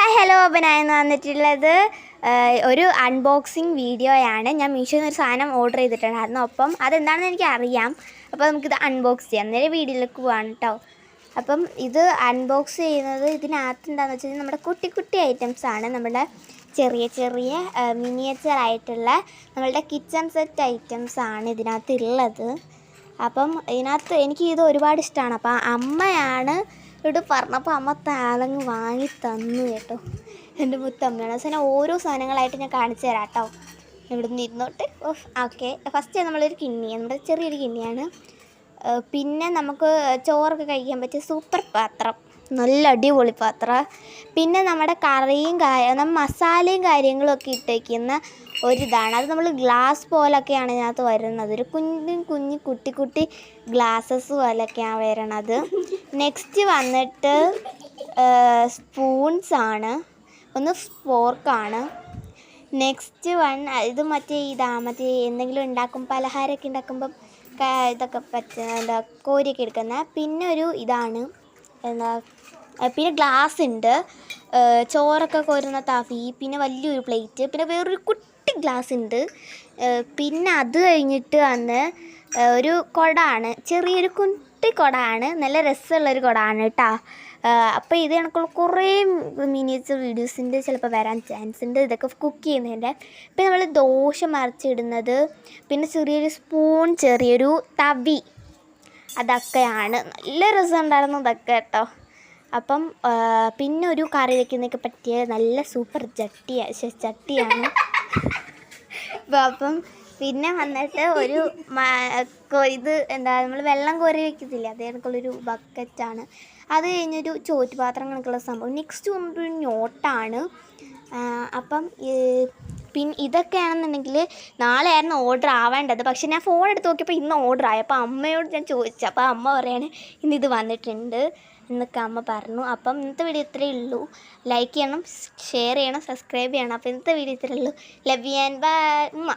Hi hello അപ്പോൾ ഞാൻ ഇന്ന് വന്നിട്ടുള്ളത് ഒരു അൺബോക്സിങ് വീഡിയോയാണ്. ഞാൻ മീഷോയിൽ നിന്ന് ഒരു സാധനം ഓർഡർ ചെയ്തിട്ടുണ്ടായിരുന്നു. അപ്പം അതെന്താണെന്ന് എനിക്ക് അറിയാം. അപ്പോൾ നമുക്കിത് അൺബോക്സ് ചെയ്യാം. നേരെ വീഡിയോയിലേക്ക് പോവാണ് കേട്ടോ. അപ്പം ഇത് അൺബോക്സ് ചെയ്യുന്നത് ഇതിനകത്ത് എന്താണെന്ന് വെച്ച് കഴിഞ്ഞാൽ നമ്മുടെ കുട്ടി കുട്ടി ഐറ്റംസാണ്. നമ്മുടെ ചെറിയ ചെറിയ മിനിയേച്ചർ ആയിട്ടുള്ള നമ്മളുടെ കിച്ചൺ സെറ്റ് ഐറ്റംസാണ് ഇതിനകത്തുള്ളത്. അപ്പം ഇതിനകത്ത് എനിക്ക് ഇത് ഒരുപാട് ഇഷ്ടമാണ്. അപ്പം അമ്മയാണ് ഇവിടെ പറഞ്ഞപ്പോൾ അമ്മ താളങ്ങ് വാങ്ങി തന്നു കേട്ടോ. എൻ്റെ മുത്തമ്മയാണ്. അവസാനം ഓരോ സാധനങ്ങളായിട്ട് ഞാൻ കാണിച്ചു തരാം കേട്ടോ. ഇവിടെ നിന്ന് ഇരുന്നോട്ട്. ഓക്കെ, ഫസ്റ്റ് നമ്മളൊരു കിണ്ണിയാണ്, നമ്മുടെ ചെറിയൊരു കിണ്ണിയാണ്. പിന്നെ നമുക്ക് ചോറൊക്കെ കഴിക്കാൻ പറ്റിയ സൂപ്പർ പാത്രം, നല്ല അടിപൊളി പാത്രം. പിന്നെ നമ്മുടെ കറിയും മസാലയും കാര്യങ്ങളൊക്കെ ഇട്ടേക്കുന്ന ഒരിതാണ്. അത് നമ്മൾ ഗ്ലാസ് പോലൊക്കെയാണ് ഇതിനകത്ത് വരുന്നത്. ഒരു കുഞ്ഞു കുട്ടി കുട്ടി ഗ്ലാസസ് പോലൊക്കെയാണ് വരണത്. നെക്സ്റ്റ് വന്നിട്ട് സ്പൂൺസാണ്, ഒന്ന് ഫോർക്കാണ്. നെക്സ്റ്റ് ഇത് മറ്റേ എന്തെങ്കിലും ഉണ്ടാക്കും, പലഹാരമൊക്കെ ഉണ്ടാക്കുമ്പം ഇതൊക്കെ എന്താ കോരിയൊക്കെ എടുക്കുന്ന. പിന്നെ ഒരു ഇതാണ് എന്താ, പിന്നെ ഗ്ലാസ് ഉണ്ട്, ചോറൊക്കെ കോരുന്ന തവി, പിന്നെ വലിയൊരു പ്ലേറ്റ്, പിന്നെ വേറൊരു കുട്ടി ഗ്ലാസ് ഉണ്ട്. പിന്നെ അത് കഴിഞ്ഞിട്ട് വന്ന് ഒരു കുടമാണ്, ചെറിയൊരു കുട്ടി കുടമാണ്, നല്ല രസമുള്ളൊരു കുടമാണ് കേട്ടോ. അപ്പോൾ ഇത് കണക്കുള്ള കുറേ മിനിയേച്ചർ വീഡിയോസിൻ്റെ ചിലപ്പോൾ വരാൻ ചാൻസ് ഉണ്ട്, ഇതൊക്കെ കുക്ക് ചെയ്യുന്നതിൻ്റെ. പിന്നെ നമ്മൾ ദോശ മറിച്ചിടുന്നത്, പിന്നെ ചെറിയൊരു സ്പൂൺ, ചെറിയൊരു തവി, അതൊക്കെയാണ്. നല്ല രസമുണ്ടായിരുന്നു ഇതൊക്കെ കേട്ടോ. അപ്പം പിന്നെ ഒരു കറി വയ്ക്കുന്നതൊക്കെ പറ്റിയ നല്ല സൂപ്പർ ചട്ടിയാണ്. അപ്പം പിന്നെ വന്നിട്ട് ഒരു ഇത് എന്താ, നമ്മൾ വെള്ളം കോരി വയ്ക്കത്തില്ലേ, അതേ കണക്കുള്ളൊരു ബക്കറ്റാണ്. അത് കഴിഞ്ഞൊരു ചോറ്റുപാത്രം കണക്കുള്ള സംഭവം. നെക്സ്റ്റ് വന്നിട്ടൊരു നോട്ടാണ്. അപ്പം പിന്നെ ഇതൊക്കെയാണെന്നുണ്ടെങ്കിൽ നാളെയായിരുന്നു ഓർഡർ ആവേണ്ടത്, പക്ഷെ ഞാൻ ഫോൺ എടുത്ത് നോക്കിയപ്പോൾ ഇന്ന് ഓർഡർ ആയി. അപ്പോൾ അമ്മയോട് ഞാൻ ചോദിച്ചു, അപ്പോൾ അമ്മ പറയാണ് ഇന്നിത് വന്നിട്ടുണ്ട് എന്നൊക്കെ അമ്മ പറഞ്ഞു. അപ്പം ഇന്നത്തെ വീഡിയോ ഇത്രയേ ഉള്ളൂ. ലൈക്ക് ചെയ്യണം, ഷെയർ ചെയ്യണം, സബ്സ്ക്രൈബ് ചെയ്യണം. അപ്പോൾ ഇന്നത്തെ വീഡിയോ ഇത്രയേ ഉള്ളൂ. ലവ് യു ആൻഡ് ബൈ ഉമ്മ.